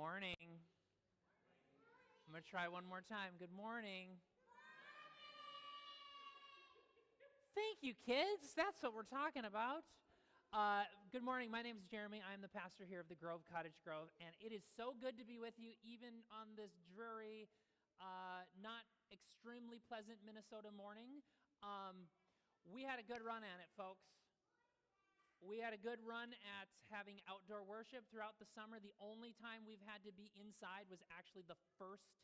morning. I'm going to try one more time. Good morning. Thank you, kids. That's what we're talking about. Good morning. My name is Jeremy. I'm the pastor here of the Grove, Cottage Grove, and it is so good to be with you even on this dreary, not extremely pleasant Minnesota morning. We had a good run at it, folks. We had a good run at having outdoor worship throughout the summer. The only time we've had to be inside was actually the first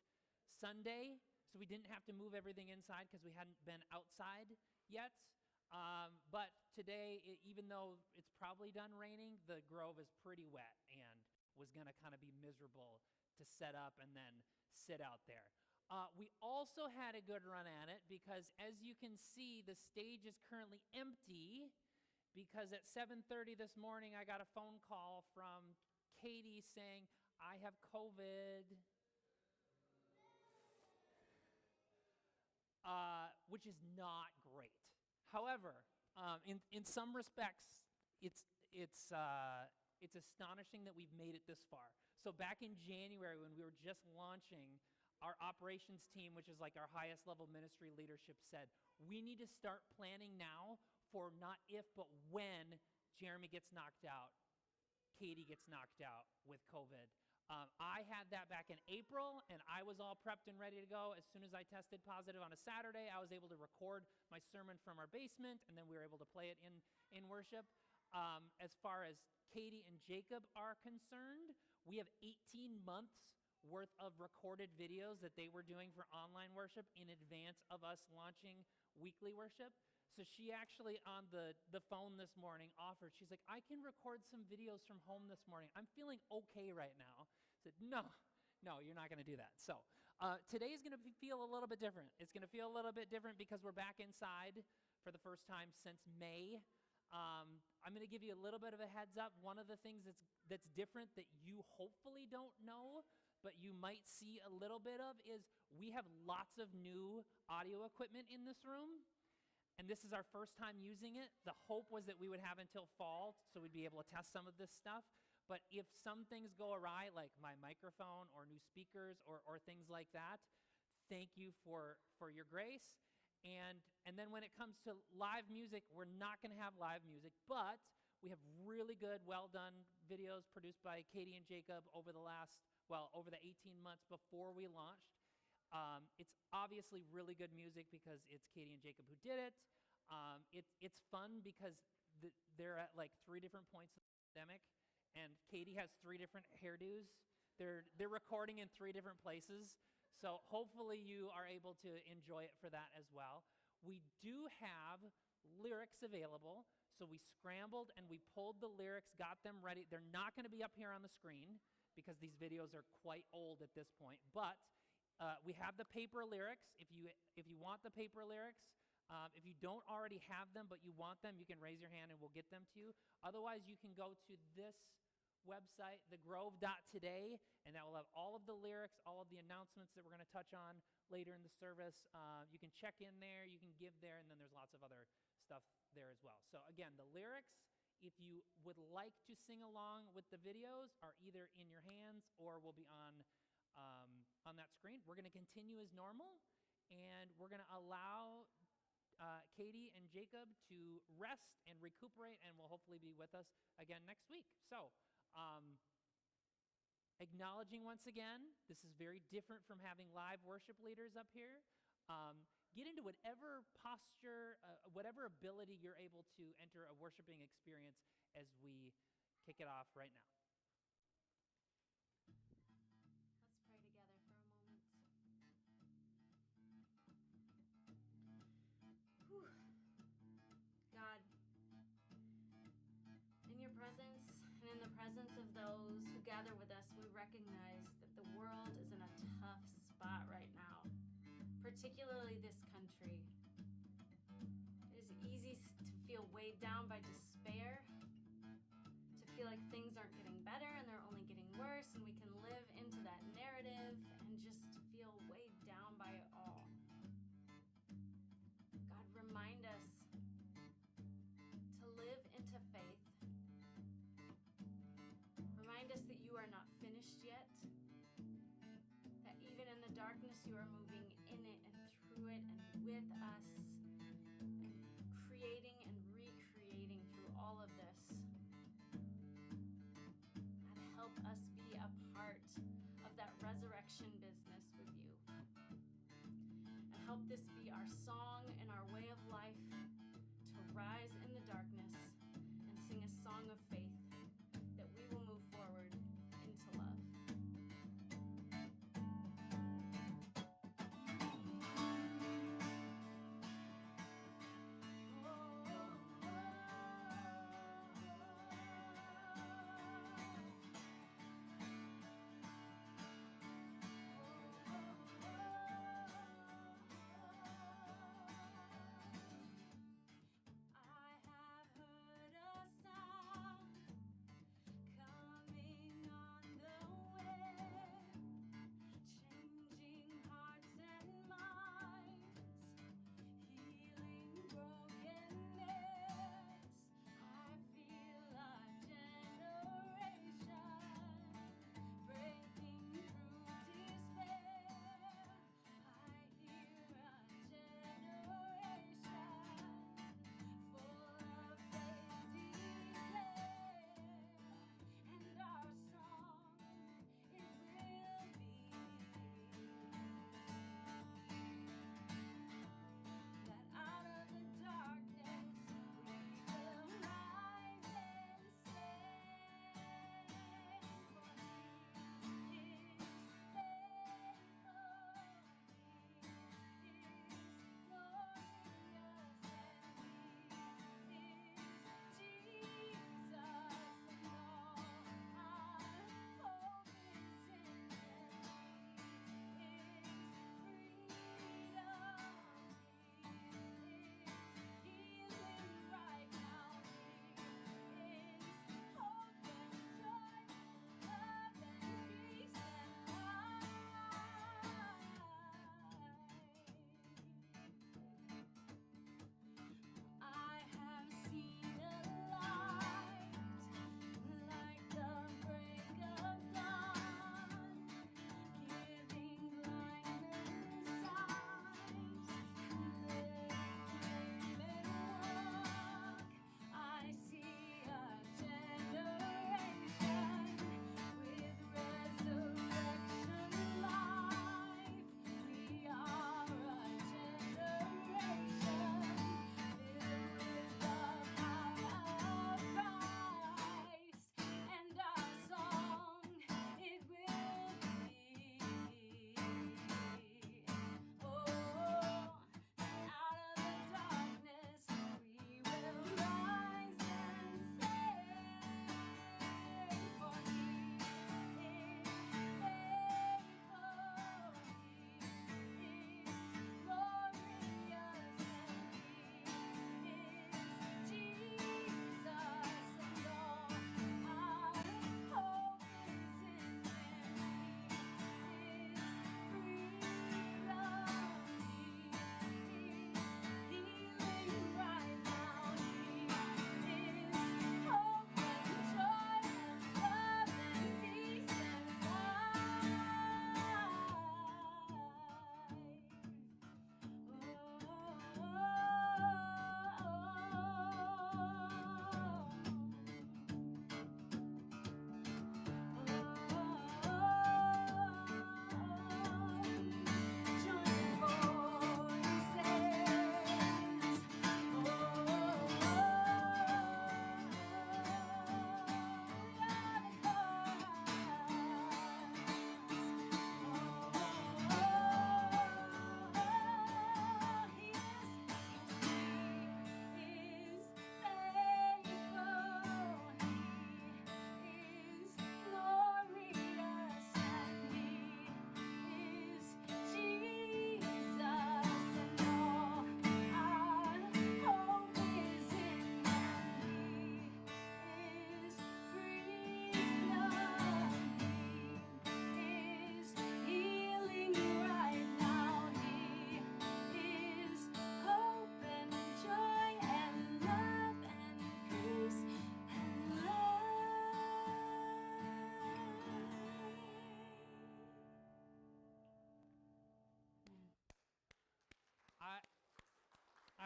Sunday, so we didn't have to move everything inside because we hadn't been outside yet. But today, even though it's probably done raining, the Grove is pretty wet and was going to kind of be miserable to set up and then sit out there. We also had a good run at it because, as you can see, the stage is currently empty because at 7:30 this morning, I got a phone call from Katie saying, I have COVID. Which is not great. However, in some respects, it's astonishing that we've made it this far. So back in January, when we were just launching, our operations team, which is like our highest level ministry leadership, said, we need to start planning now for not if, but when Jeremy gets knocked out, Katie gets knocked out with COVID. I had that back in April, and I was all prepped and ready to go. As soon as I tested positive on a Saturday, I was able to record my sermon from our basement, and then we were able to play it in worship. As far as Katie and Jacob are concerned, we have 18 months worth of recorded videos that they were doing for online worship in advance of us launching weekly worship. So she actually, on the phone this morning, offered, she's like, I can record some videos from home this morning. I'm feeling okay right now. I said, no, you're not going to do that. So today is going to feel a little bit different. It's going to feel a little bit different because we're back inside for the first time since May. I'm going to give you a little bit of a heads up. One of the things that's different that you hopefully don't know, but you might see a little bit of, is we have lots of new audio equipment in this room. And this is our first time using it. The hope was that we would have until fall so we'd be able to test some of this stuff. But if some things go awry, like my microphone or new speakers or things like that, thank you for your grace. And then when it comes to live music, we're not going to have live music, but we have really good, well-done videos produced by Katie and Jacob over the 18 months before we launched. It's obviously really good music because it's Katie and Jacob who did it. It's fun because they're at like 3 different points of the pandemic, and Katie has 3 different hairdos. They're recording in 3 different places, so hopefully you are able to enjoy it for that as well. We do have lyrics available, so we scrambled and we pulled the lyrics, got them ready. They're not going to be up here on the screen because these videos are quite old at this point, but we have the paper lyrics. If you want the paper lyrics, if you don't already have them but you want them, you can raise your hand and we'll get them to you. Otherwise, you can go to this website, thegrove.today, and that will have all of the lyrics, all of the announcements that we're going to touch on later in the service. You can check in there, you can give there, and then there's lots of other stuff there as well. So again, the lyrics, if you would like to sing along with the videos, are either in your hands or will be on that screen. We're going to continue as normal, and we're going to allow Katie and Jacob to rest and recuperate, and will hopefully be with us again next week. So, acknowledging once again, this is very different from having live worship leaders up here. Get into whatever posture, whatever ability you're able to enter a worshiping experience as we kick it off right now. Of those who gather with us, we recognize that the world is in a tough spot right now, particularly this country. It is easy to feel weighed down by despair, to feel like things aren't getting better and they're only getting worse, and we can live into that narrative and just feel weighed down by it all. God, remind us to live into faith. Remind us that you are not finished yet, you are moving in it and through it and with us and creating and recreating through all of this. God, help us be a part of that resurrection business with you. And help this be our song and our way of life to rise in the darkness and sing a song of faith that we will move forward into love.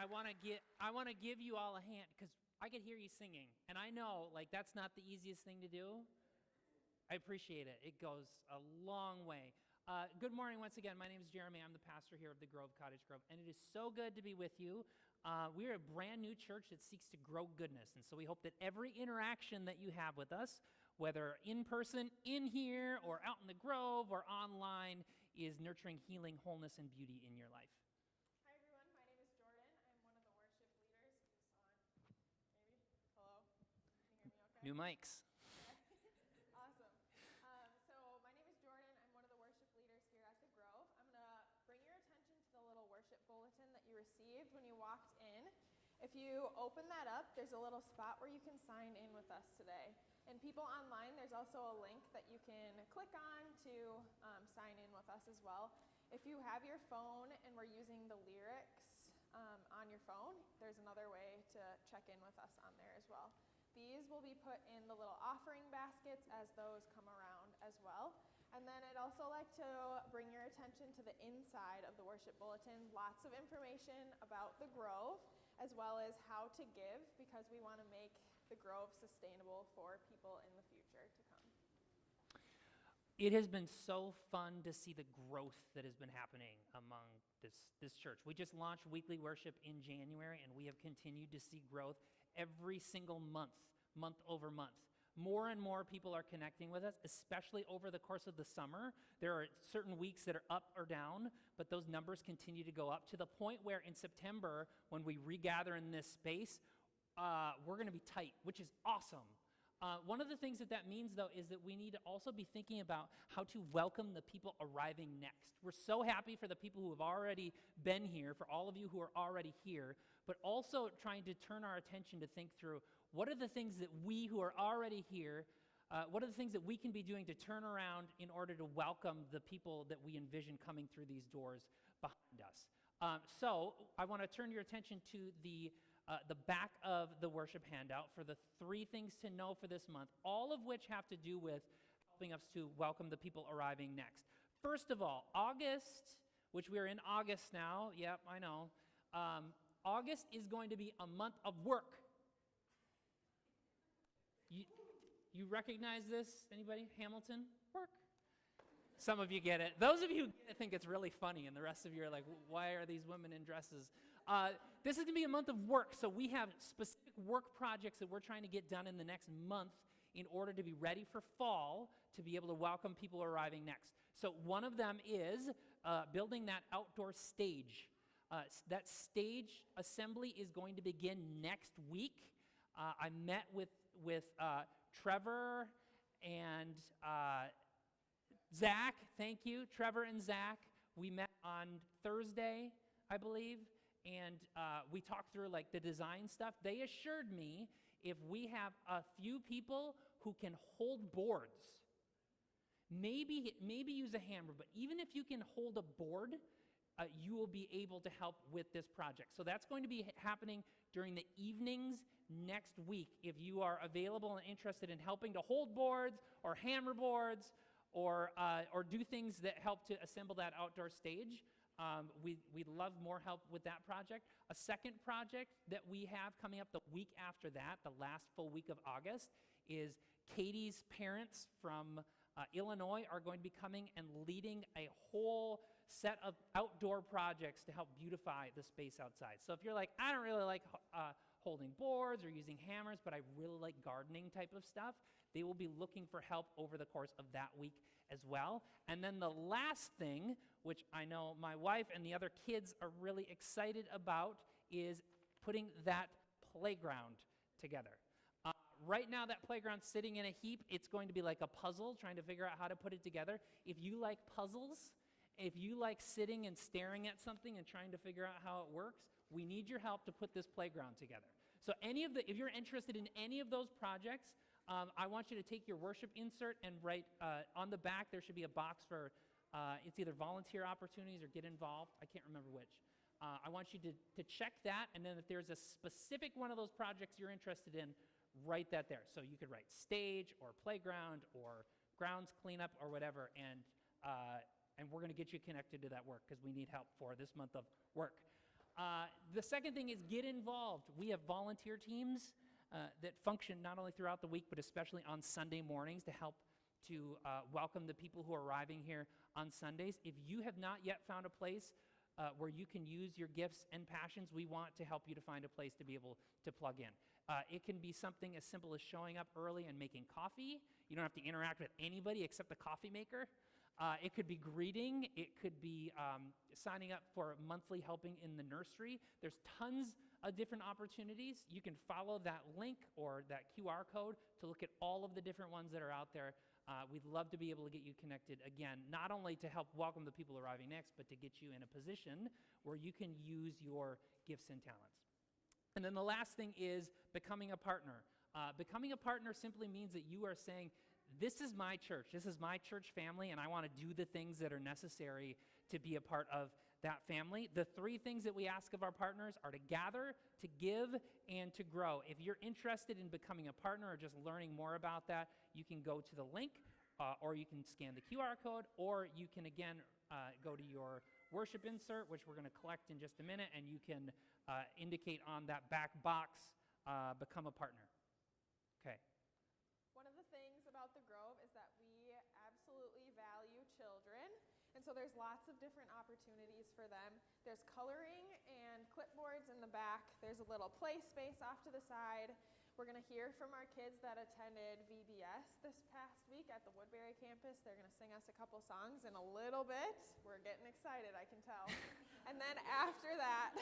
I want to give you all a hand because I could hear you singing, and I know like that's not the easiest thing to do. I appreciate it. It goes a long way. Good morning once again. My name is Jeremy. I'm the pastor here of the Grove, Cottage Grove, and it is so good to be with you. We are a brand new church that seeks to grow goodness, and so we hope that every interaction that you have with us, whether in person, in here, or out in the Grove, or online, is nurturing healing, wholeness, and beauty in your life. Hi everyone, my name is Jordan. I'm one of the worship leaders. Is this on? Maybe? Hello? Can you hear me okay? New mics. Awesome. So my name is Jordan. I'm one of the worship leaders here at the Grove. I'm going to bring your attention to the little worship bulletin that you received when you walked in. If you open that up, there's a little spot where you can sign in with us today. And people online, there's also a link that you can click on to sign in with us as well. If you have your phone and we're using the lyrics on your phone, there's another way to check in with us on there as well. These will be put in the little offering baskets as those come around as well. And then I'd also like to bring your attention to the inside of the worship bulletin. Lots of information about the Grove, as well as how to give, because we want to make the Grove sustainable for people in the future to come. It has been so fun to see the growth that has been happening among this church. We just launched weekly worship in January, and we have continued to see growth every single month over month. More and more people are connecting with us, especially over the course of the summer. There are certain weeks that are up or down, but those numbers continue to go up to the point where in September, when we regather in this space, we're going to be tight, which is awesome. One of the things that means, though, is that we need to also be thinking about how to welcome the people arriving next. We're so happy for the people who have already been here, for all of you who are already here, but also trying to turn our attention to think through what are the things that we who are already here, what are the things that we can be doing to turn around in order to welcome the people that we envision coming through these doors behind us. So I want to turn your attention to the back of the worship handout for the 3 things to know for this month, all of which have to do with helping us to welcome the people arriving next. First of all, August, which we are in August now, yep, I know, August is going to be a month of work. You recognize this? Anybody? Hamilton? Work. Some of you get it. Those of you who get it think it's really funny, and the rest of you are like, why are these women in dresses? This is going to be a month of work, so we have specific work projects that we're trying to get done in the next month in order to be ready for fall to be able to welcome people arriving next. So one of them is building that outdoor stage. That stage assembly is going to begin next week. I met with Trevor and Zach. Thank you, Trevor and Zach. We met on Thursday, I believe, and we talked through like the design stuff. They assured me if we have a few people who can hold boards, maybe use a hammer, but even if you can hold a board, you will be able to help with this project. So that's going to be happening during the evenings next week. If you are available and interested in helping to hold boards or hammer boards or do things that help to assemble that outdoor stage, we'd love more help with that project. A second project that we have coming up the week after that, the last full week of August, is Katie's parents from Illinois are going to be coming and leading a whole set of outdoor projects to help beautify the space outside. So if you're like, I don't really like holding boards or using hammers, but I really like gardening type of stuff, they will be looking for help over the course of that week as well. And then the last thing, which I know my wife and the other kids are really excited about, is putting that playground together. Right now, that playground's sitting in a heap. It's going to be like a puzzle, trying to figure out how to put it together. If you like puzzles, if you like sitting and staring at something and trying to figure out how it works, we need your help to put this playground together. So if you're interested in any of those projects, I want you to take your worship insert and write on the back. There should be a box for it's either volunteer opportunities or get involved. I can't remember which. I want you to check that, and then if there's a specific one of those projects you're interested in, write that there. So you could write stage or playground or grounds cleanup or whatever, and we're going to get you connected to that work because we need help for this month of work. The second thing is get involved. We have volunteer teams that function not only throughout the week, but especially on Sunday mornings to help to welcome the people who are arriving here on Sundays. If you have not yet found a place where you can use your gifts and passions, we want to help you to find a place to be able to plug in. It can be something as simple as showing up early and making coffee. You don't have to interact with anybody except the coffee maker. It could be greeting. It could be signing up for monthly helping in the nursery. There's tons of different opportunities. You can follow that link or that QR code to look at all of the different ones that are out there. We'd love to be able to get you connected, again, not only to help welcome the people arriving next, but to get you in a position where you can use your gifts and talents. And then the last thing is becoming a partner. Becoming a partner simply means that you are saying, this is my church, this is my church family, and I want to do the things that are necessary to be a part of that family. The three things that we ask of our partners are to gather, to give, and to grow. If you're interested in becoming a partner or just learning more about that, you can go to the link, or you can scan the QR code, or you can, again, go to your worship insert, which we're going to collect in just a minute, and you can indicate on that back box, become a partner. Okay. One of the things about the Grove is that we absolutely value children, and so there's lots of different opportunities for them. There's coloring and clipboards in the back. There's a little play space off to the side. We're going to hear from our kids that attended VBS this past week at the Woodbury campus. They're going to sing us a couple songs in a little bit. We're getting excited, I can tell. And then after that,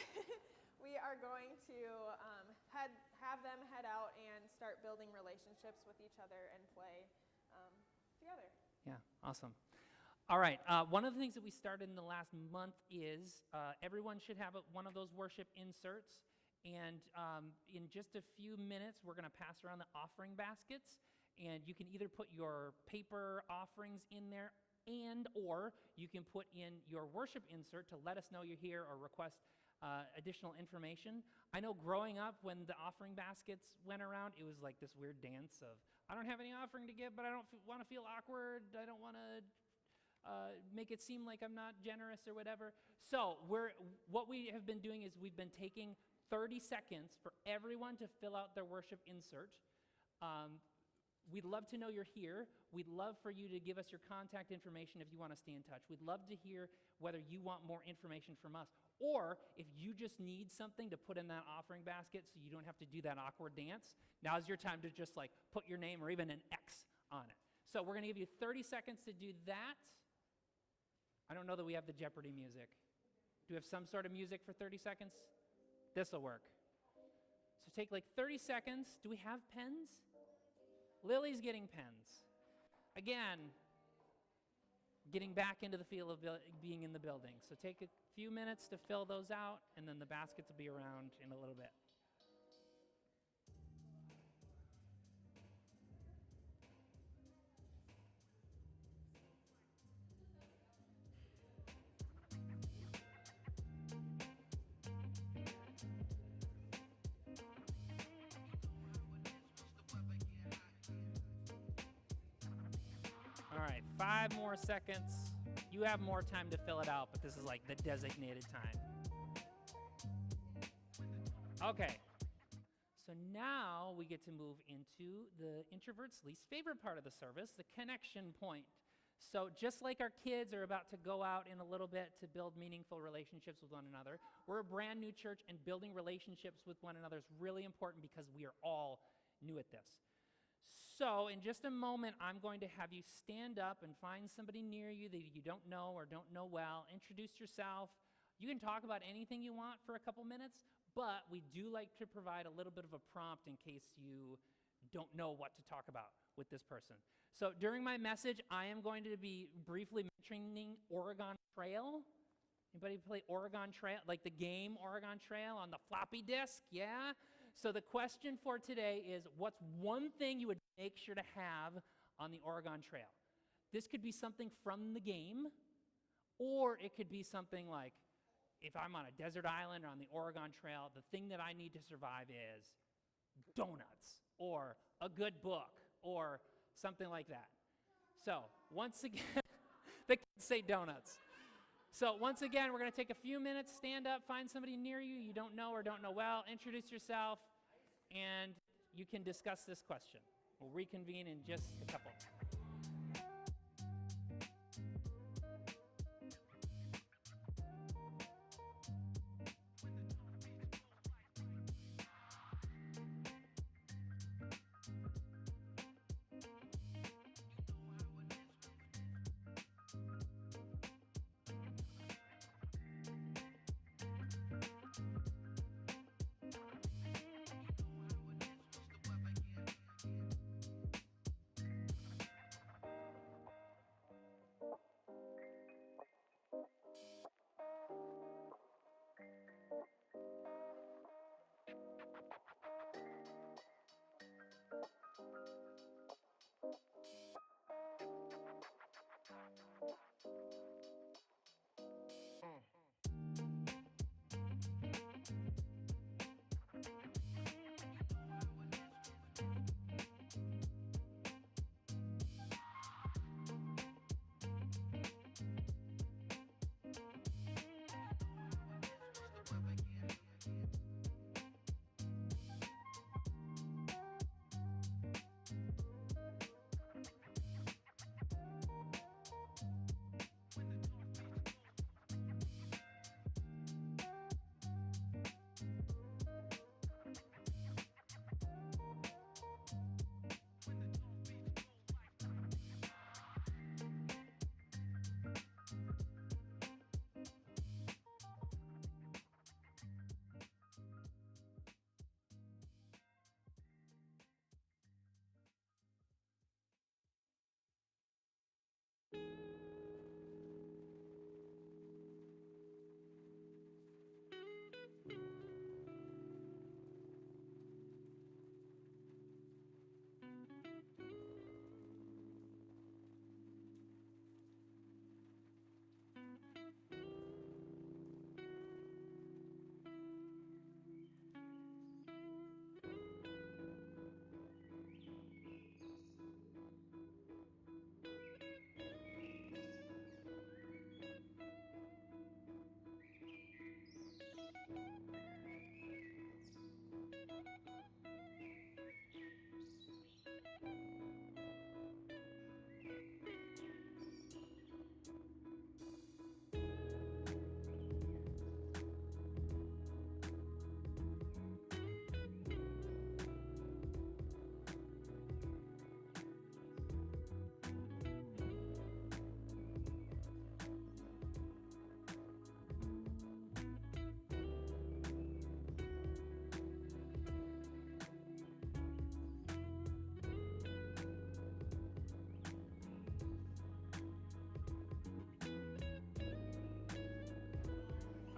we are going to have them head out and start building relationships with each other and play together. Yeah, awesome. All right, one of the things that we started in the last month is everyone should have one of those worship inserts. And in just a few minutes, we're going to pass around the offering baskets. And you can either put your paper offerings in there or you can put in your worship insert to let us know you're here or request additional information. I know growing up when the offering baskets went around, it was like this weird dance of, I don't have any offering to give, but I don't want to feel awkward. I don't want to make it seem like I'm not generous or whatever. So what we have been doing is we've been taking 30 seconds for everyone to fill out their worship insert. We'd love to know you're here. We'd love for you to give us your contact information if you want to stay in touch. We'd love to hear whether you want more information from us, or if you just need something to put in that offering basket so you don't have to do that awkward dance. Now's your time to just like put your name or even an X on it. So we're going to give you 30 seconds to do that. I don't know that we have the Jeopardy music. Do we have some sort of music for 30 seconds? This will work. So take like 30 seconds. Do we have pens? Lily's getting pens. Again, getting back into the feel of being in the building. So take a few minutes to fill those out, and then the baskets will be around in a little bit. All right, 5 more seconds. You have more time to fill it out, but this is like the designated time. Okay, so now we get to move into the introvert's least favorite part of the service, the connection point. So just like our kids are about to go out in a little bit to build meaningful relationships with one another, we're a brand new church, and building relationships with one another is really important because we are all new at this. So in just a moment, I'm going to have you stand up and find somebody near you that you don't know or don't know well. Introduce yourself. You can talk about anything you want for a couple minutes, but we do like to provide a little bit of a prompt in case you don't know what to talk about with this person. So during my message, I am going to be briefly mentioning Oregon Trail. Anybody play Oregon Trail, like the game Oregon Trail on the floppy disk? Yeah? So the question for today is, what's one thing you would make sure to have on the Oregon Trail? This could be something from the game, or it could be something like, if I'm on a desert island or on the Oregon Trail, the thing that I need to survive is donuts, or a good book, or something like that. So once again, the kids say donuts. So once again, we're going to take a few minutes, stand up, find somebody near you you don't know or don't know well, introduce yourself, and you can discuss this question. We'll reconvene in just a couple.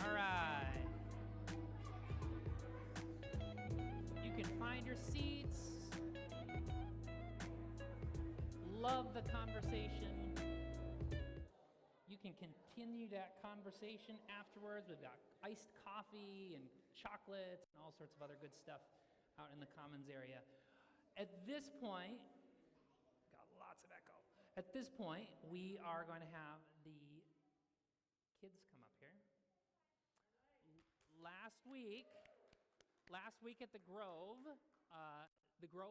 All right. You can find your seats. Love the conversation. You can continue that conversation afterwards. We've got iced coffee and chocolates and all sorts of other good stuff out in the commons area. At this point, got lots of echo. At this point, we are going to have the kids come up here. Last week at the Grove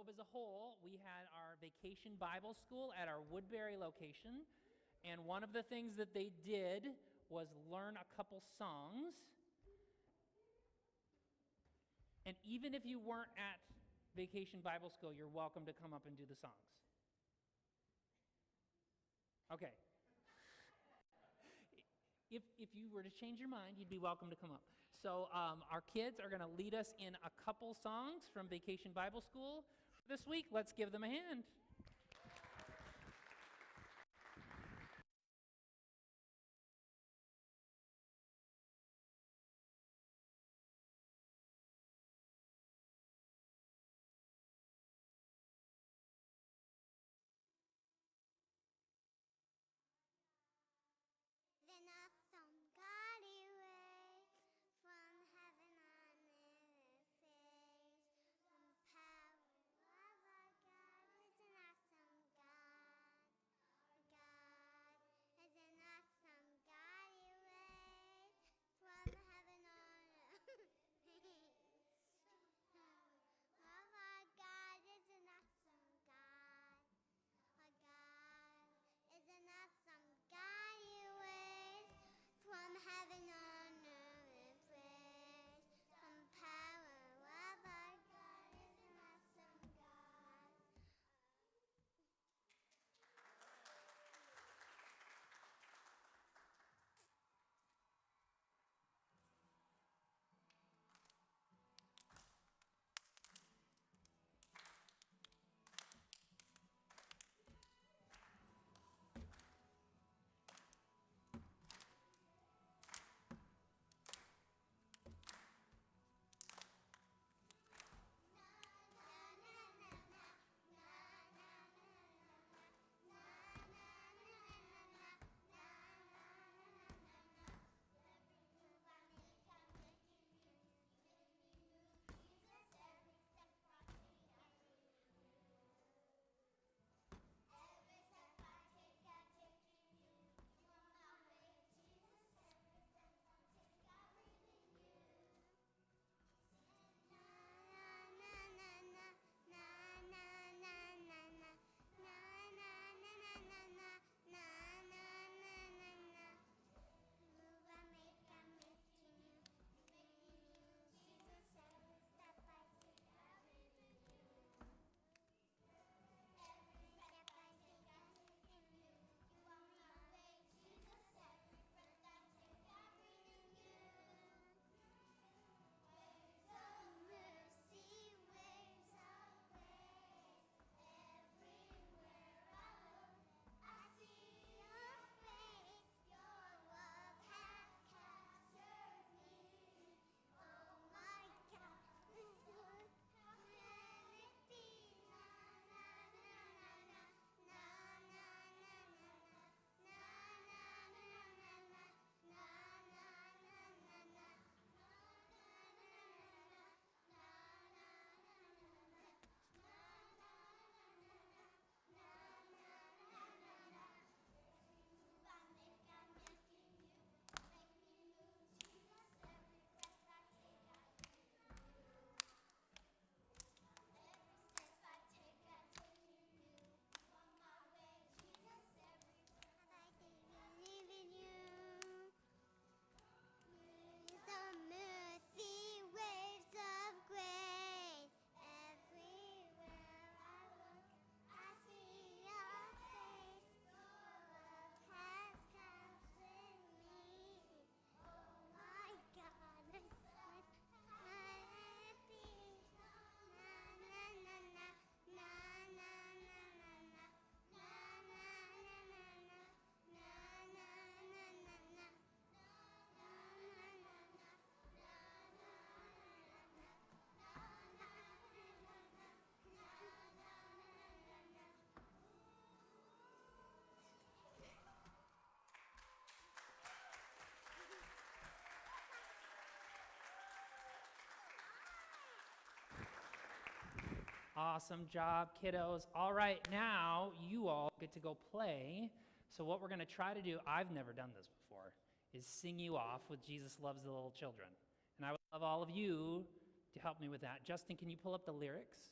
as a whole, we had our Vacation Bible School at our Woodbury location, and one of the things that they did was learn a couple songs. And even if you weren't at Vacation Bible School, you're welcome to come up and do the songs. Okay. If you were to change your mind, you'd be welcome to come up. So our kids are going to lead us in a couple songs from Vacation Bible School this week. Let's give them a hand. Then awesome God away from heaven on earth face, from power of our God is an Awesome job, kiddos. All right, now you all get to go play. So what we're going to try to do, I've never done this before, is sing you off with Jesus Loves the Little Children. And I would love all of you to help me with that. Justin, can you pull up the lyrics?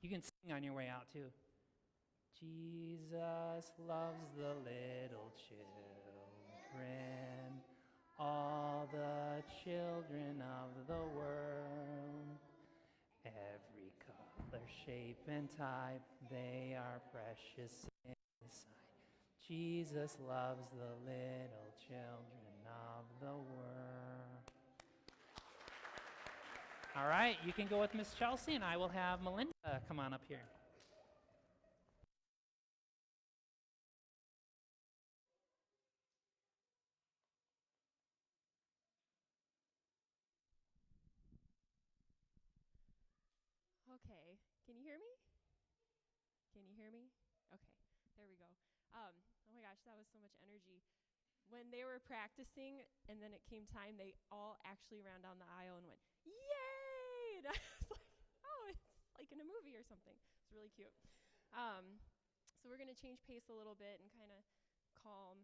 You can sing on your way out, too. Jesus loves the little children, all the children of the world. Every color, shape, and type, they are precious in His sight. Jesus loves the little children of the world. All right, you can go with Miss Chelsea, and I will have Melinda come on up here. Okay, can you hear me? Can you hear me? Okay, there we go. Oh my gosh, that was so much energy. When they were practicing and then it came time, they all actually ran down the aisle and went, "Yay!" And I was like, oh, it's like in a movie or something. It's really cute. So we're going to change pace a little bit and kind of calm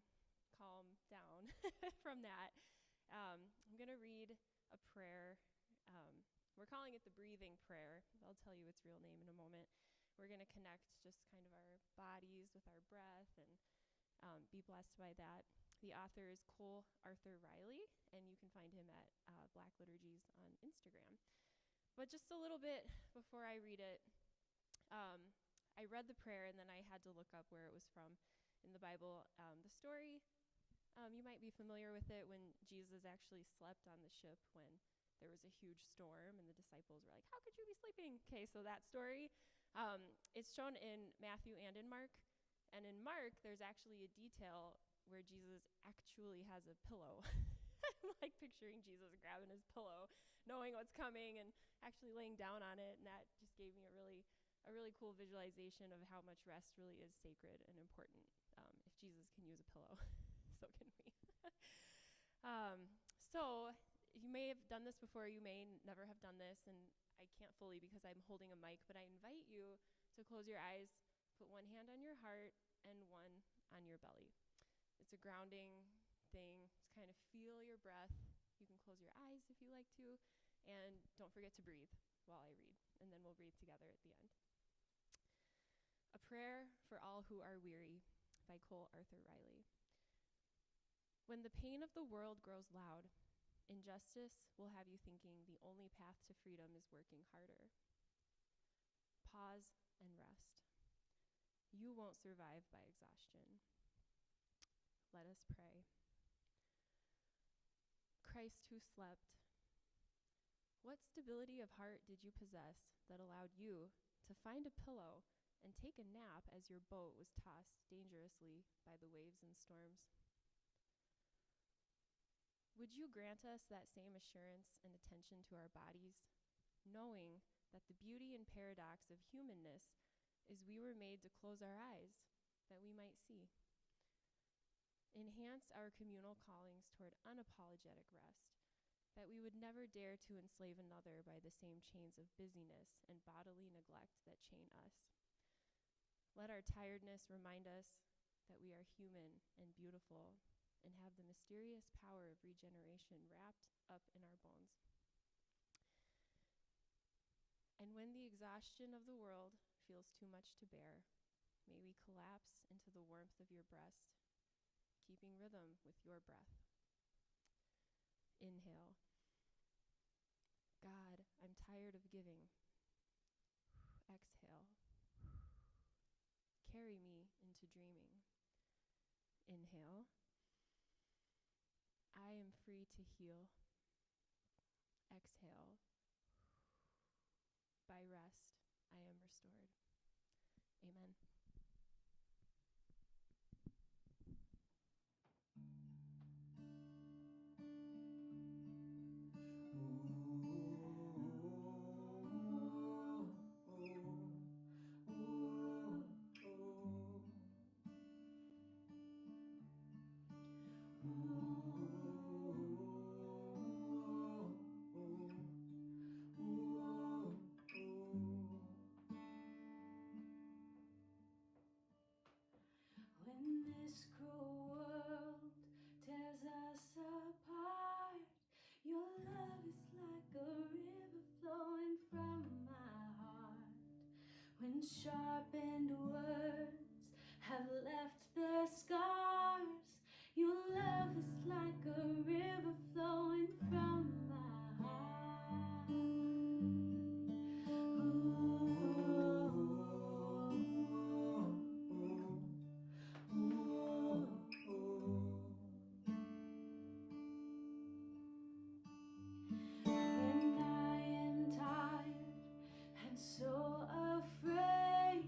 down from that. I'm going to read a prayer. We're calling it the breathing prayer. I'll tell you its real name in a moment. We're going to connect just kind of our bodies with our breath and be blessed by that. The author is Cole Arthur Riley, and you can find him at Black Liturgies on Instagram. But just a little bit before I read it, I read the prayer and then I had to look up where it was from in the Bible. The story, you might be familiar with it when Jesus actually slept on the ship when there was a huge storm and the disciples were like, "How could you be sleeping?" Okay, so that story, it's shown in Matthew and in Mark. And in Mark, there's actually a detail where Jesus actually has a pillow. I'm like picturing Jesus grabbing his pillow, knowing what's coming, and actually laying down on it. And that just gave me a really cool visualization of how much rest really is sacred and important. If Jesus can use a pillow, so can we. So you may have done this before, you may never have done this, and I can't fully because I'm holding a mic, but I invite you to close your eyes, put one hand on your heart and one on your belly. It's a grounding thing. Just kind of feel your breath. You can close your eyes if you like to, and don't forget to breathe while I read, and then we'll breathe together at the end. A Prayer for All Who Are Weary by Cole Arthur Riley. When the pain of the world grows loud, injustice will have you thinking the only path to freedom is working harder. Pause and rest. You won't survive by exhaustion. Let us pray. Christ who slept, what stability of heart did you possess that allowed you to find a pillow and take a nap as your boat was tossed dangerously by the waves and storms? Would you grant us that same assurance and attention to our bodies, knowing that the beauty and paradox of humanness is we were made to close our eyes that we might see? Enhance our communal callings toward unapologetic rest, that we would never dare to enslave another by the same chains of busyness and bodily neglect that chain us. Let our tiredness remind us that we are human and beautiful and have the mysterious power of regeneration wrapped up in our bones. And when the exhaustion of the world feels too much to bear, may we collapse into the warmth of your breast, keeping rhythm with your breath. Inhale. God, I'm tired of giving. Exhale. Carry me into dreaming. Inhale. I am free to heal. Exhale. By rest, I am restored. Amen. when sharpened words have left their scars. Your love is like a river flowing from my heart. When I am tired and so afraid,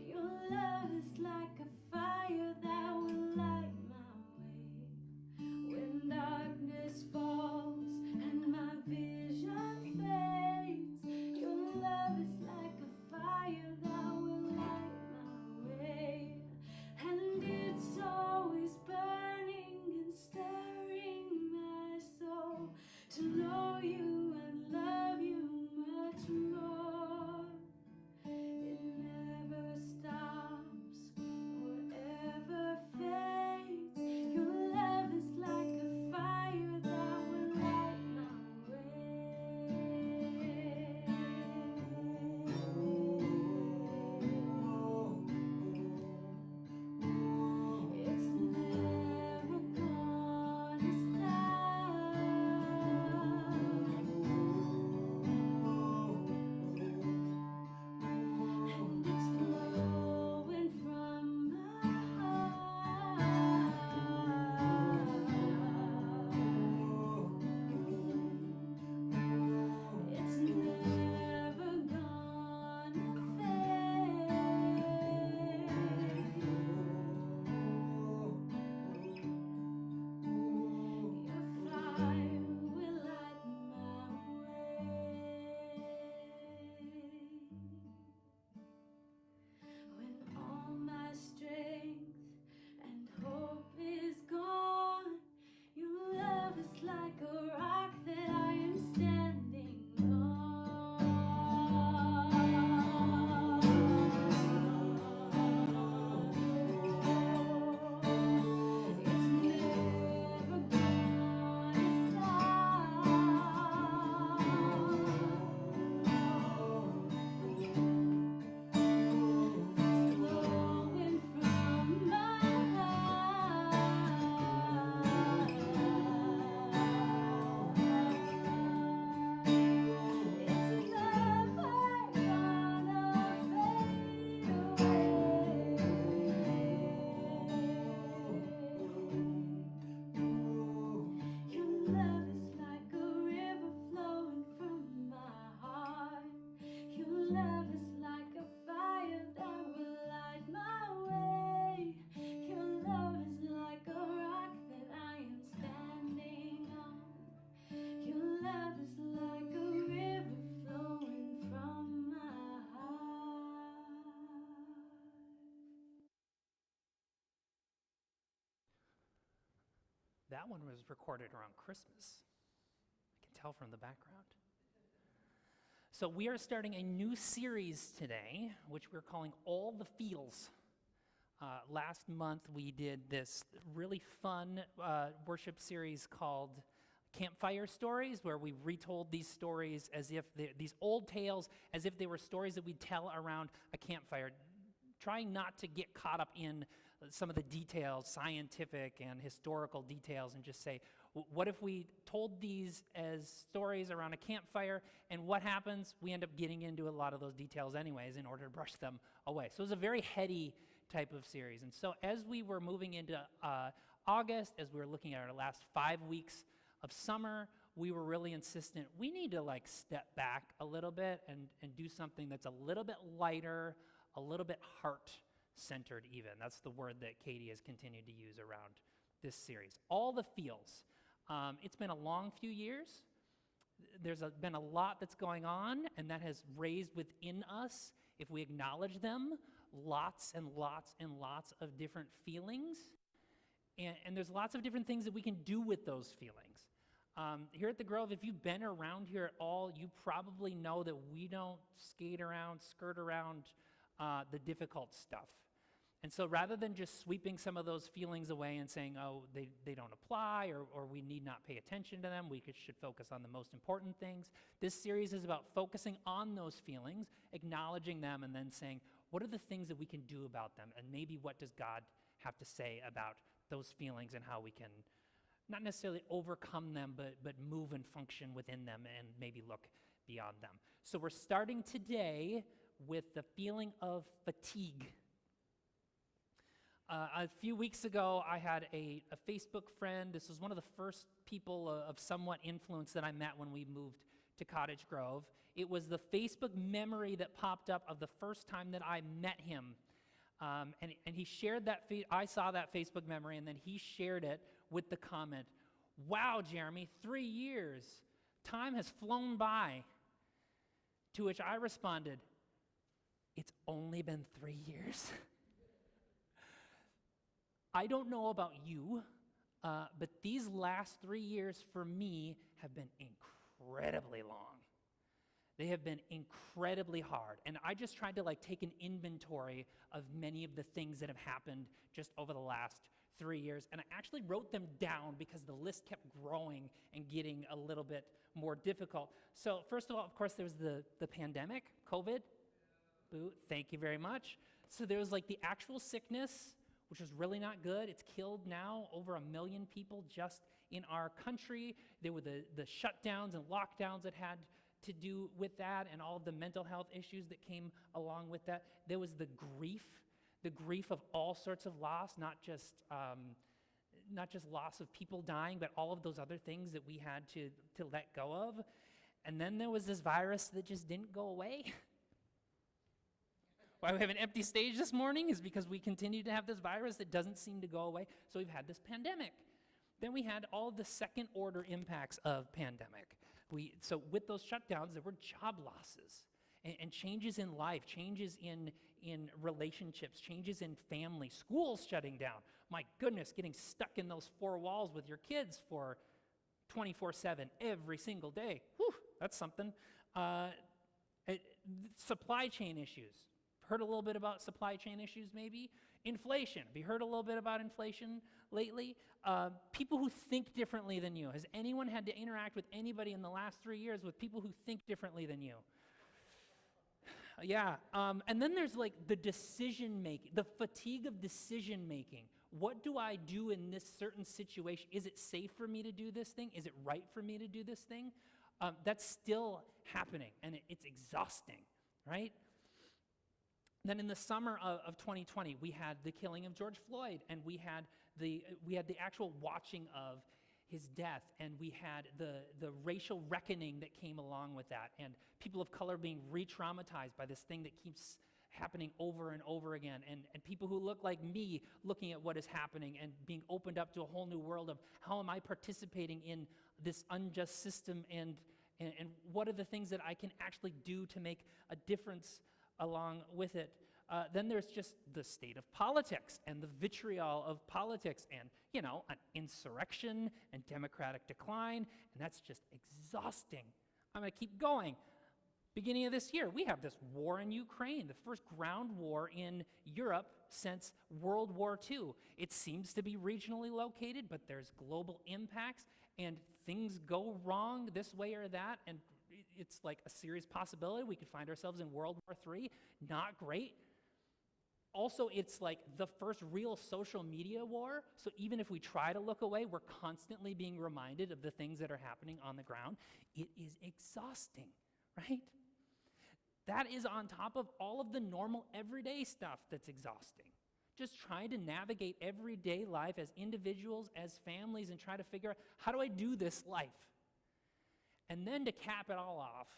your love is like a fire that will light my way. When darkness falls and my vision fades, your love is like a fire that will light my way. And it's always burning and stirring my soul to know you and love you much more. It never stops or ever fades. Your love is like a fire that will light my way. It's never gonna stop. And it's flowing from my heart. It's never gonna fade. Your fire will light my way. When all my strength and hope is gone, your love is like a rock that I am standing on. It's never gonna stop. It's flowing from my heart. It's never gonna fade away. Your love is like a river flowing from my heart. Your love is like a fire that will light my way. Your love is like a rock that I am standing on. Your love is like a river flowing from my heart. That one was recorded around Christmas. I can tell from the background. So we are starting a new series today, which we're calling All the Feels. Last month we did this really fun worship series called Campfire Stories, where we retold these stories as if these old tales, as if they were stories that we'd tell around a campfire, trying not to get caught up in some of the details, scientific and historical details, and just say, what if we told these as stories around a campfire, and what happens? We end up getting into a lot of those details anyways in order to brush them away. So it was a very heady type of series. And so as we were moving into August, as we were looking at our last 5 weeks of summer, we were really insistent, we need to like step back a little bit and do something that's a little bit lighter, a little bit heart-centered even. That's the word that Katie has continued to use around this series. All the feels. It's been a long few years. There's been a lot that's going on, and that has raised within us, if we acknowledge them, lots and lots and lots of different feelings. And there's lots of different things that we can do with those feelings. Here at the Grove, if you've been around here at all, you probably know that we don't skate around, skirt around the difficult stuff. And so rather than just sweeping some of those feelings away and saying, oh, they don't apply, or we need not pay attention to them, should focus on the most important things. This series is about focusing on those feelings, acknowledging them, and then saying, what are the things that we can do about them? And maybe what does God have to say about those feelings and how we can not necessarily overcome them, but move and function within them and maybe look beyond them. So we're starting today with the feeling of fatigue. A few weeks ago, I had a Facebook friend. This was one of the first people of somewhat influence that I met when we moved to Cottage Grove. It was the Facebook memory that popped up of the first time that I met him. And he shared that, I saw that Facebook memory, and then he shared it with the comment, "Wow, Jeremy, 3 years. Time has flown by." To which I responded, "It's only been 3 years." I don't know about you, but these last 3 years for me have been incredibly long. They have been incredibly hard. And I just tried to take an inventory of many of the things that have happened just over the last 3 years. And I actually wrote them down because the list kept growing and getting a little bit more difficult. So first of all, of course, there was the pandemic, COVID. Boo, thank you very much. So there was the actual sickness, which was really not good. It's killed now over 1 million people just in our country. There were the shutdowns and lockdowns that had to do with that, and all of the mental health issues that came along with that. There was the grief of all sorts of loss, not just loss of people dying, but all of those other things that we had to let go of. And then there was this virus that just didn't go away. Why we have an empty stage this morning is because we continue to have this virus that doesn't seem to go away. So we've had this pandemic. Then we had all the second order impacts of pandemic. So with those shutdowns, there were job losses and changes in life, changes in relationships, changes in family, schools shutting down. My goodness, getting stuck in those four walls with your kids for 24/7 every single day. Whew, that's something. Supply chain issues. Heard a little bit about supply chain issues maybe? Inflation. Have you heard a little bit about inflation lately? People who think differently than you. Has anyone had to interact with anybody in the last 3 years with people who think differently than you? Yeah. And then there's the decision making, the fatigue of decision making. What do I do in this certain situation? Is it safe for me to do this thing? Is it right for me to do this thing? That's still happening, and it's exhausting, right? Then in the summer of 2020, we had the killing of George Floyd, and we had the actual watching of his death, and we had the racial reckoning that came along with that, and people of color being re-traumatized by this thing that keeps happening over and over again, and people who look like me looking at what is happening and being opened up to a whole new world of how am I participating in this unjust system, and what are the things that I can actually do to make a difference along with it. Then there's just the state of politics and the vitriol of politics and, an insurrection and democratic decline, and that's just exhausting. I'm going to keep going. Beginning of this year, we have this war in Ukraine, the first ground war in Europe since World War II. It seems to be regionally located, but there's global impacts, and things go wrong this way or that, and it's a serious possibility. We could find ourselves in World War III. Not great. Also, it's the first real social media war. So even if we try to look away, we're constantly being reminded of the things that are happening on the ground. It is exhausting, right? That is on top of all of the normal everyday stuff that's exhausting. Just trying to navigate everyday life as individuals, as families, and try to figure out, how do I do this life? And then to cap it all off,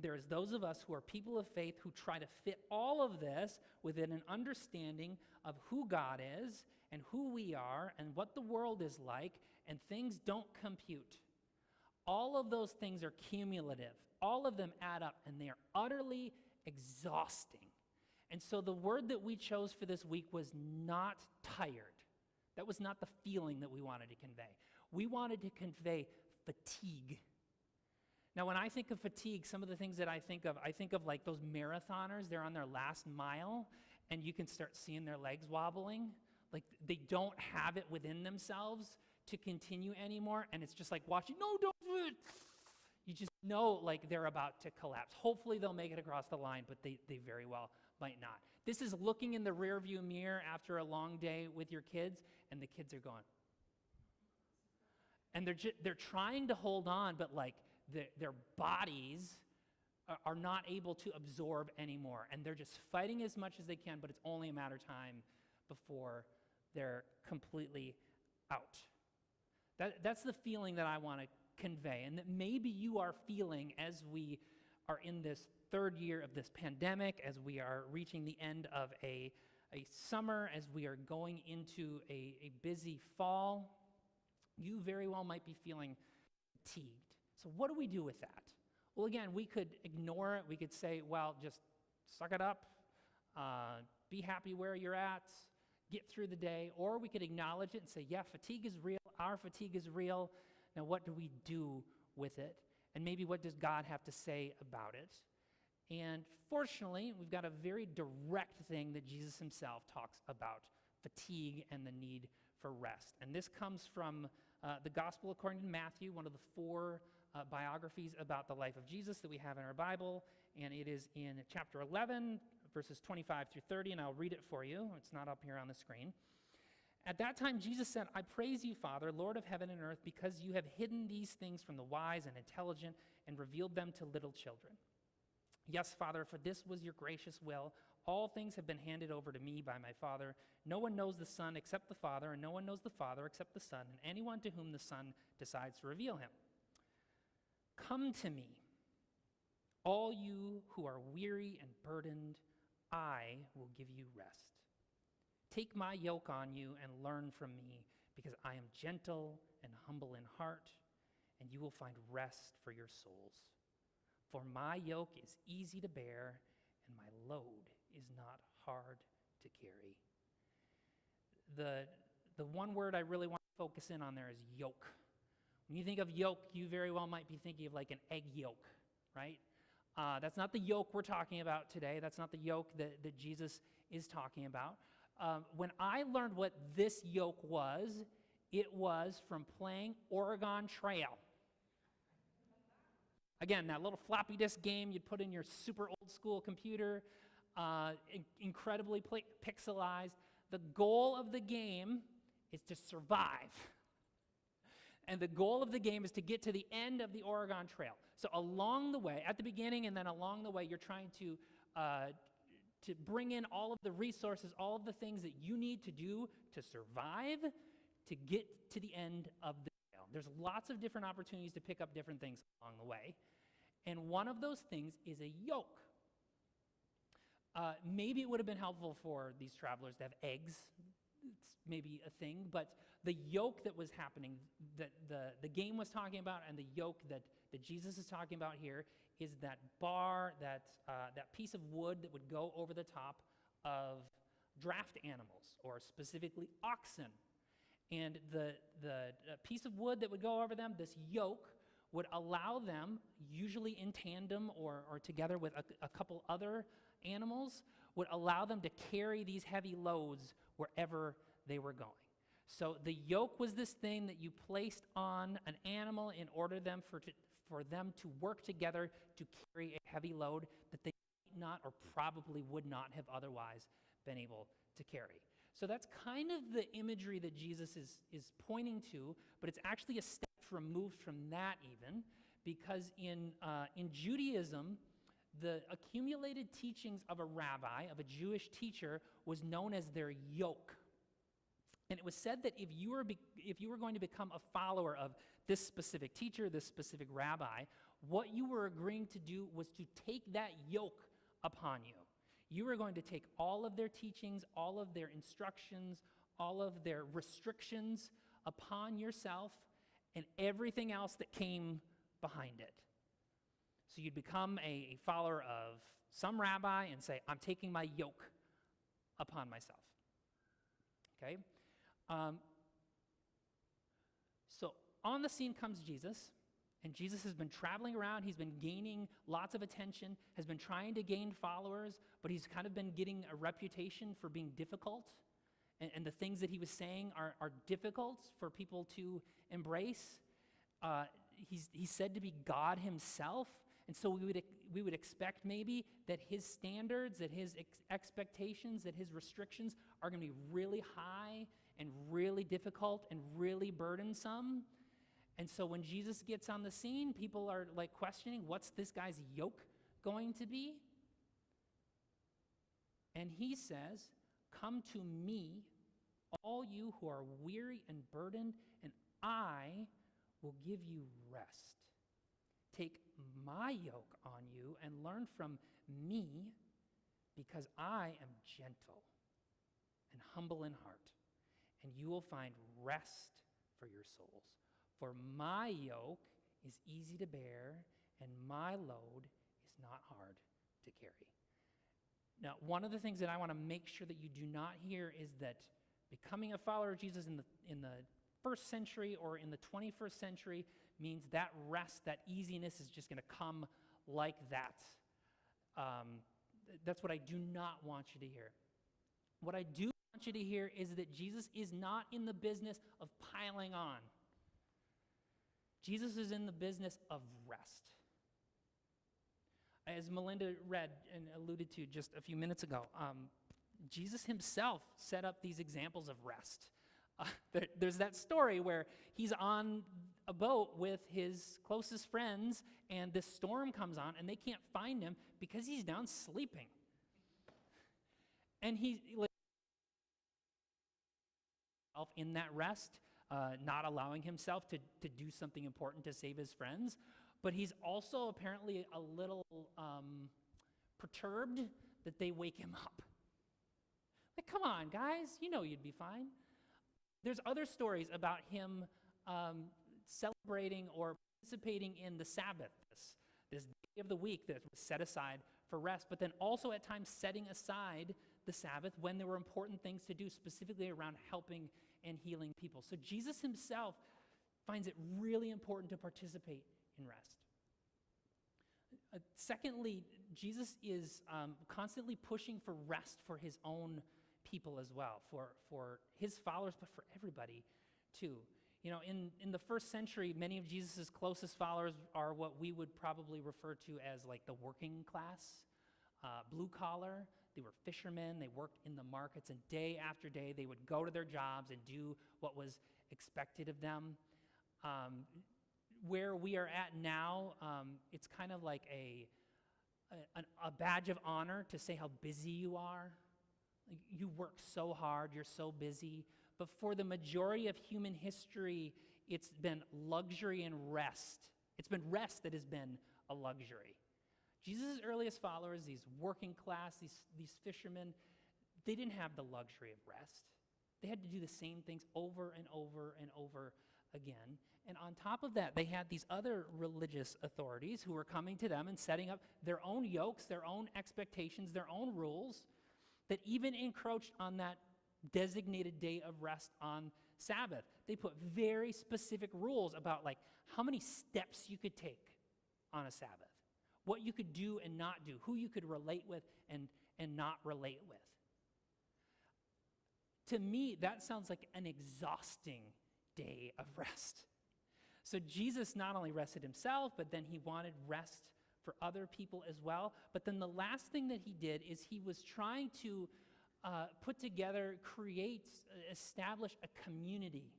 there's those of us who are people of faith who try to fit all of this within an understanding of who God is and who we are and what the world is like, and things don't compute. All of those things are cumulative. All of them add up, and they are utterly exhausting. And so the word that we chose for this week was not tired. That was not the feeling that we wanted to convey. We wanted to convey fatigue. Now, when I think of fatigue, some of the things that I think of those marathoners. They're on their last mile, and you can start seeing their legs wobbling. Like they don't have it within themselves to continue anymore, and it's just like watching, no, don't do it. You just know like they're about to collapse. Hopefully they'll make it across the line, but they very well might not. This is looking in the rearview mirror after a long day with your kids, and the kids are going. And they're trying to hold on, but like their bodies are not able to absorb anymore. And they're just fighting as much as they can, but it's only a matter of time before they're completely out. That's the feeling that I want to convey, and that maybe you are feeling as we are in this third year of this pandemic, as we are reaching the end of a summer, as we are going into a busy fall. You very well might be feeling fatigued. So what do we do with that? Well, again, we could ignore it. We could say, well, just suck it up, be happy where you're at, get through the day. Or we could acknowledge it and say, yeah, fatigue is real. Our fatigue is real. Now, what do we do with it? And maybe what does God have to say about it? And fortunately, we've got a very direct thing that Jesus himself talks about fatigue and the need for rest. And this comes from the Gospel according to Matthew, one of the four biographies about the life of Jesus that we have in our Bible. And it is in chapter 11, verses 25 through 30, and I'll read it for you. It's not up here on the screen. At that time, Jesus said, I praise you, Father, Lord of heaven and earth, because you have hidden these things from the wise and intelligent and revealed them to little children. Yes, Father, for this was your gracious will. All things have been handed over to me by my Father. No one knows the Son except the Father, and no one knows the Father except the Son, and anyone to whom the Son decides to reveal him. Come to me, all you who are weary and burdened, I will give you rest. Take my yoke on you and learn from me, because I am gentle and humble in heart, and you will find rest for your souls. For my yoke is easy to bear, and my load is not hard to carry. The one word I really want to focus in on there is yoke. When you think of yoke, you very well might be thinking of like an egg yolk, right? That's not the yoke we're talking about today. That's not the yoke that Jesus is talking about. When I learned what this yoke was, it was from playing Oregon Trail. Again, that little floppy disk game you'd put in your super old school computer, incredibly pixelized. The goal of the game is to survive. And the goal of the game is to get to the end of the Oregon Trail. So along the way, at the beginning and then along the way, you're trying to bring in all of the resources, all of the things that you need to do to survive, to get to the end of the trail. There's lots of different opportunities to pick up different things along the way. And one of those things is a yoke. Maybe it would have been helpful for these travelers to have eggs. It's maybe a thing, but the yoke that was happening, that the game was talking about, and the yoke that Jesus is talking about here is that bar, that piece of wood that would go over the top of draft animals, or specifically oxen. And the piece of wood that would go over them, this yoke, would allow them, usually in tandem or together with a couple other animals, would allow them to carry these heavy loads wherever they were going. So the yoke was this thing that you placed on an animal in order for them to work together to carry a heavy load that they might not or probably would not have otherwise been able to carry. So that's kind of the imagery that Jesus is pointing to, but it's actually a step removed from that even, because in Judaism, the accumulated teachings of a rabbi, of a Jewish teacher, was known as their yoke. And it was said that if you were going to become a follower of this specific teacher, this specific rabbi, what you were agreeing to do was to take that yoke upon you. You were going to take all of their teachings, all of their instructions, all of their restrictions upon yourself and everything else that came behind it. So you'd become a follower of some rabbi and say, I'm taking my yoke upon myself. Okay? So on the scene comes Jesus, And Jesus has been traveling around. He's been gaining lots of attention, has been trying to gain followers, but he's kind of been getting a reputation for being difficult. And the things that he was saying are difficult for people to embrace. He's said to be God himself. And so we would expect maybe that his standards, that his expectations, that his restrictions are going to be really high and really difficult and really burdensome. And so when Jesus gets on the scene, people are like questioning, what's this guy's yoke going to be? And he says, come to me, all you who are weary and burdened, and I will give you rest. Take my yoke on you and learn from me, because I am gentle and humble in heart, and you will find rest for your souls. For my yoke is easy to bear, and my load is not hard to carry. Now, one of the things that I want to make sure that you do not hear is that becoming a follower of Jesus in the first century or in the 21st century means that rest, that easiness is just going to come like that. That's what I do not want you to hear. What I do want you to hear is that Jesus is not in the business of piling on. Jesus is in the business of rest. As Melinda read and alluded to just a few minutes ago, Jesus himself set up these examples of rest. There's that story where he's on a boat with his closest friends, and this storm comes on, and they can't find him because he's down sleeping. And he's in that rest, not allowing himself to do something important to save his friends, but he's also apparently a little perturbed that they wake him up. Like, come on, guys, you know you'd be fine. There's other stories about him celebrating or participating in the Sabbath, this day of the week that was set aside for rest, but then also at times setting aside the Sabbath when there were important things to do, specifically around helping and healing people. So Jesus himself finds it really important to participate in rest. Secondly, Jesus is constantly pushing for rest for his own people as well, for his followers, but for everybody too. You know, in the first century, many of Jesus' closest followers are what we would probably refer to as like the working class, blue collar. They were fishermen. They worked in the markets, and day after day, they would go to their jobs and do what was expected of them. Where we are at now, it's kind of like a badge of honor to say how busy you are. Like, you work so hard, you're so busy. But for the majority of human history, it's been luxury and rest. It's been rest that has been a luxury. Jesus' earliest followers, these working class, these fishermen, they didn't have the luxury of rest. They had to do the same things over and over and over again. And on top of that, they had these other religious authorities who were coming to them and setting up their own yokes, their own expectations, their own rules that even encroached on that designated day of rest on Sabbath. They put very specific rules about like how many steps you could take on a Sabbath, what you could do and not do, who you could relate with and not relate with. To me, that sounds like an exhausting day of rest. So Jesus not only rested himself, but then he wanted rest for other people as well. But then the last thing that he did is he was trying to put together, establish a community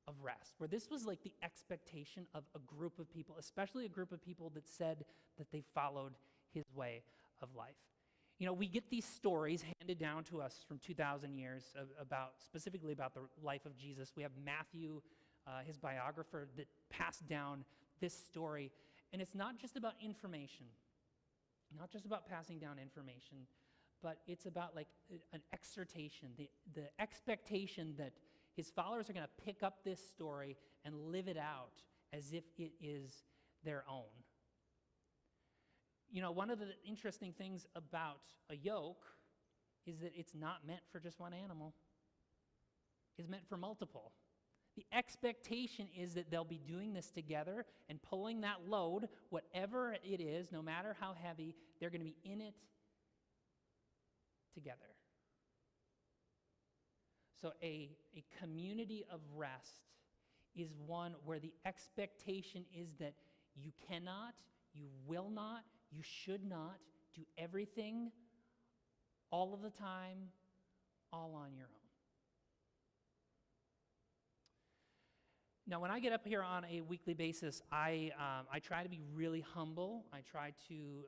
of rest, where this was like the expectation of a group of people, especially a group of people that said that they followed his way of life. You know, we get these stories handed down to us from 2,000 years specifically about the life of Jesus. We have Matthew, his biographer, that passed down this story. And it's not just about information, not just about passing down information, but it's about like an exhortation, the expectation that his followers are going to pick up this story and live it out as if it is their own. You know, one of the interesting things about a yoke is that it's not meant for just one animal. It's meant for multiple. The expectation is that they'll be doing this together and pulling that load, whatever it is, no matter how heavy, they're going to be in it together. So a community of rest is one where the expectation is that you cannot, you will not, you should not do everything all of the time, all on your own. Now, when I get up here on a weekly basis, I try to be really humble. I try to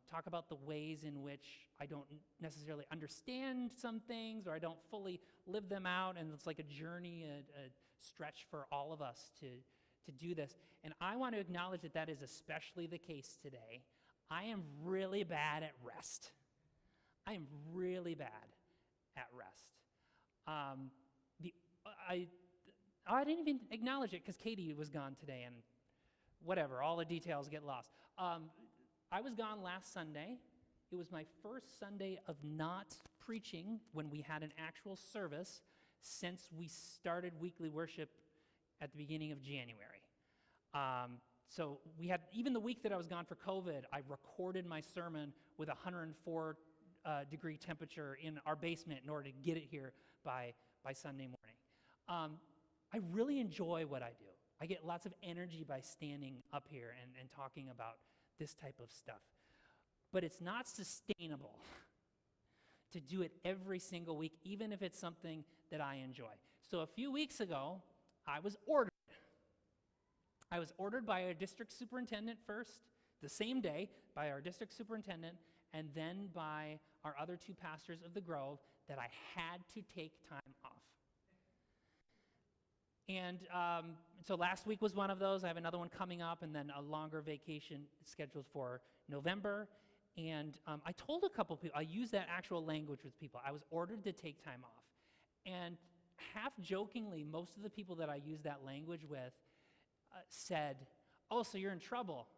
talk about the ways in which I don't necessarily understand some things, or I don't fully live them out, and it's like a journey, a stretch for all of us to do this. And I want to acknowledge that that is especially the case today. I am really bad at rest. I am really bad at rest. I didn't even acknowledge it because Katie was gone today, and whatever, all the details get lost. I was gone last Sunday. It was my first Sunday of not preaching when we had an actual service since we started weekly worship at the beginning of January. So we had, even the week that I was gone for COVID, I recorded my sermon with 104 degree temperature in our basement in order to get it here by Sunday morning. I really enjoy what I do. I get lots of energy by standing up here and talking about this type of stuff. But it's not sustainable to do it every single week, even if it's something that I enjoy. So a few weeks ago, I was ordered. I was ordered by our district superintendent first, the same day, by our district superintendent, and then by our other two pastors of the Grove, that I had to take time off. And so last week was one of those. I have another one coming up, and then a longer vacation scheduled for November. And I told a couple people, I used that actual language with people. I was ordered to take time off. And half jokingly, most of the people that I used that language with said, "Oh, so you're in trouble."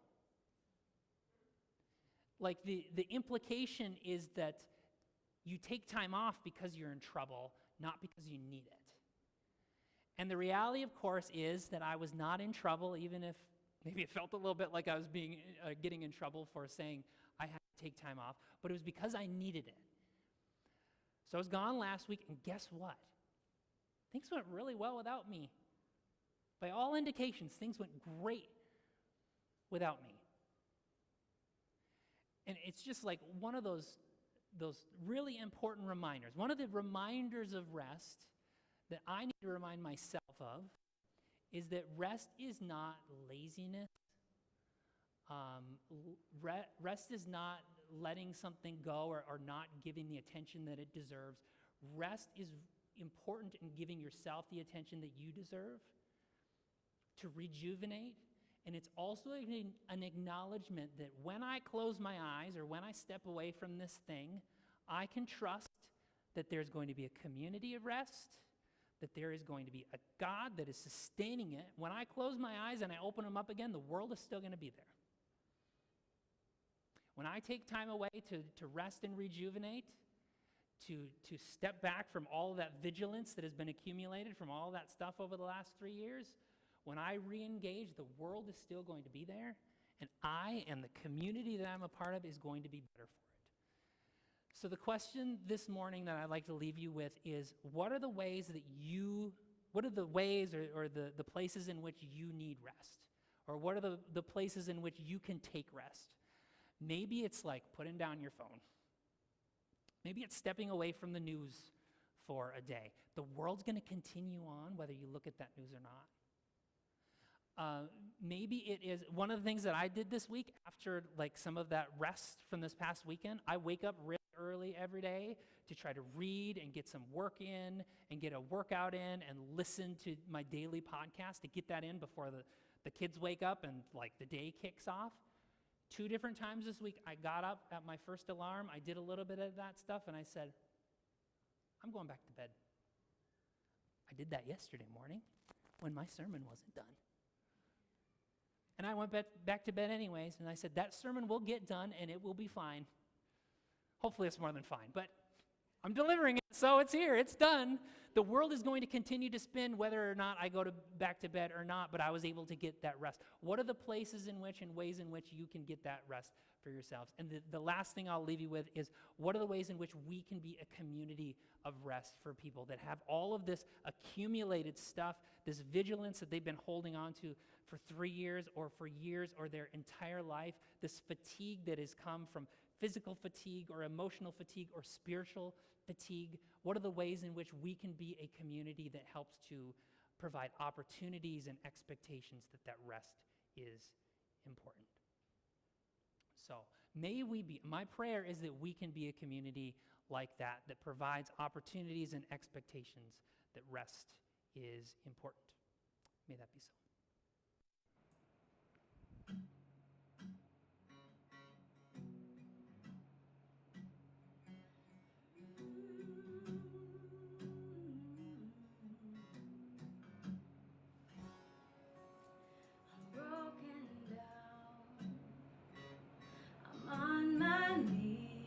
Like the implication is that you take time off because you're in trouble, not because you need it. And the reality, of course, is that I was not in trouble, even if maybe it felt a little bit like I was getting in trouble for saying I had to take time off, but it was because I needed it. So I was gone last week, and guess what? Things went really well without me. By all indications, things went great without me. And it's just like one of those really important reminders. One of the reminders of rest that I need to remind myself of is that rest is not laziness. Rest is not letting something go or not giving the attention that it deserves. Rest is important in giving yourself the attention that you deserve to rejuvenate. And it's also an acknowledgement that when I close my eyes or when I step away from this thing, I can trust that there's going to be a community of rest, that there is going to be a God that is sustaining it. When I close my eyes and I open them up again, the world is still going to be there. When I take time away to rest and rejuvenate, to step back from all of that vigilance that has been accumulated from all that stuff over the last 3 years, when I re-engage, the world is still going to be there, and I and the community that I'm a part of is going to be better for it. So the question this morning that I'd like to leave you with is, what are the ways or the places in which you need rest? Or what are the places in which you can take rest? Maybe it's like putting down your phone. Maybe it's stepping away from the news for a day. The world's going to continue on whether you look at that news or not. Maybe it is one of the things that I did this week after like some of that rest from this past weekend. I wake up really early every day to try to read and get some work in and get a workout in and listen to my daily podcast to get that in before the kids wake up and like the day kicks off. 2 different times this week, I got up at my first alarm. I did a little bit of that stuff, and I said, I'm going back to bed. I did that yesterday morning when my sermon wasn't done. And I went back to bed anyways, and I said, that sermon will get done, and it will be fine. Hopefully it's more than fine, but I'm delivering it, so it's here. It's done. The world is going to continue to spin whether or not I go back to bed or not, but I was able to get that rest. What are the places in which and ways in which you can get that rest for yourselves? And the last thing I'll leave you with is, what are the ways in which we can be a community of rest for people that have all of this accumulated stuff, this vigilance that they've been holding on to for 3 years or for years or their entire life, this fatigue that has come from physical fatigue or emotional fatigue or spiritual fatigue? What are the ways in which we can be a community that helps to provide opportunities and expectations that rest is important? So may we be, my prayer is that we can be a community like that provides opportunities and expectations that rest is important. May that be so. On my knees,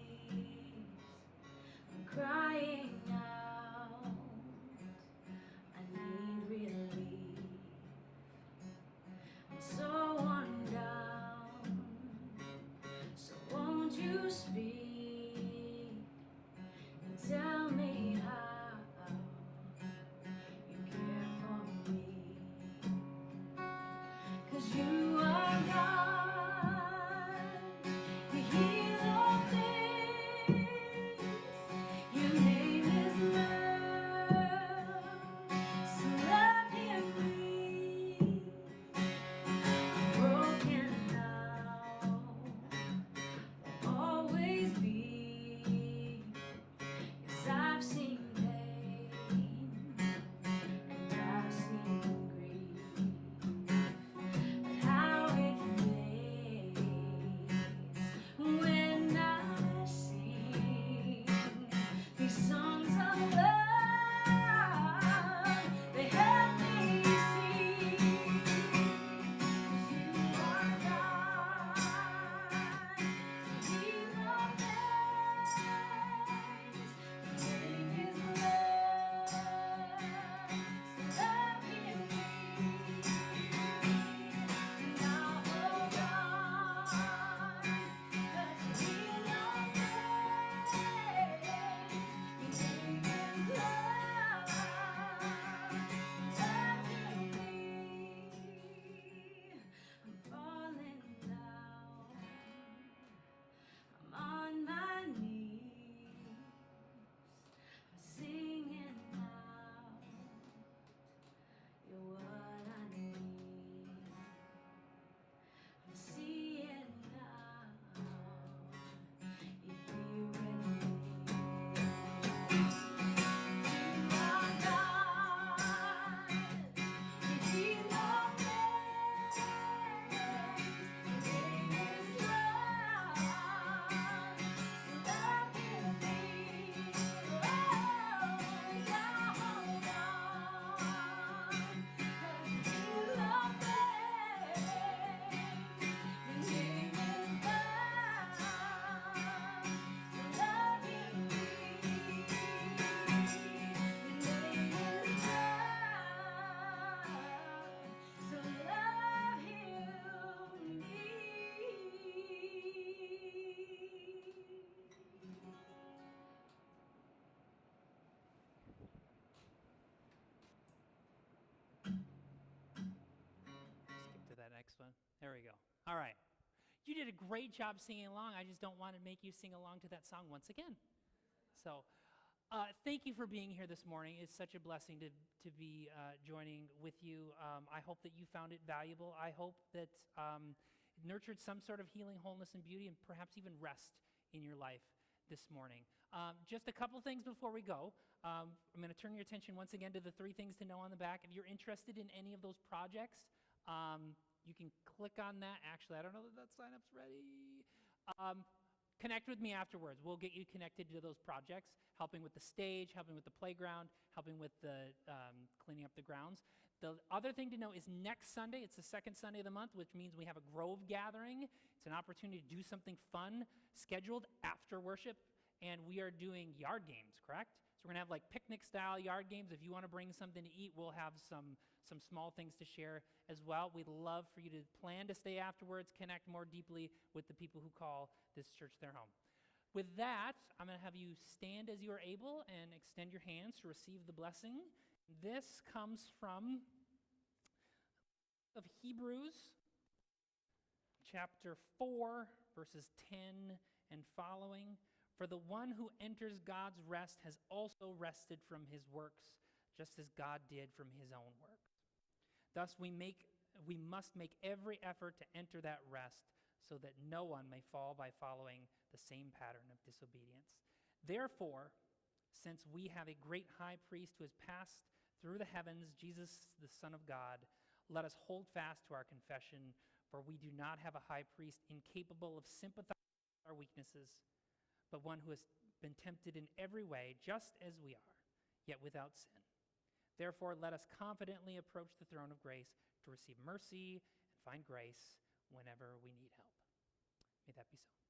I'm crying out, I need relief. I'm so worn down, so won't you speak and tell me how you care for me? 'Cause you are God. There we go. All right. You did a great job singing along. I just don't want to make you sing along to that song once again. So thank you for being here this morning. It's such a blessing to be joining with you. I hope that you found it valuable. I hope that it nurtured some sort of healing, wholeness, and beauty, and perhaps even rest in your life this morning. Just a couple things before we go. I'm going to turn your attention once again to the 3 things to know on the back. If you're interested in any of those projects, you can click on that. Actually, I don't know that sign-up's ready. Connect with me afterwards. We'll get you connected to those projects, helping with the stage, helping with the playground, helping with the cleaning up the grounds. The other thing to know is next Sunday, it's the second Sunday of the month, which means we have a Grove gathering. It's an opportunity to do something fun, scheduled after worship, and we are doing yard games, correct? So we're going to have like picnic-style yard games. If you want to bring something to eat, we'll have some small things to share as well. We'd love for you to plan to stay afterwards, connect more deeply with the people who call this church their home. With that, I'm going to have you stand as you are able and extend your hands to receive the blessing. This comes from of Hebrews, chapter 4, verses 10 and following. For the one who enters God's rest has also rested from his works, just as God did from his own works. Thus we must make every effort to enter that rest, so that no one may fall by following the same pattern of disobedience. Therefore, since we have a great high priest who has passed through the heavens, Jesus, the Son of God, let us hold fast to our confession, for we do not have a high priest incapable of sympathizing with our weaknesses, but one who has been tempted in every way, just as we are, yet without sin. Therefore, let us confidently approach the throne of grace to receive mercy and find grace whenever we need help. May that be so.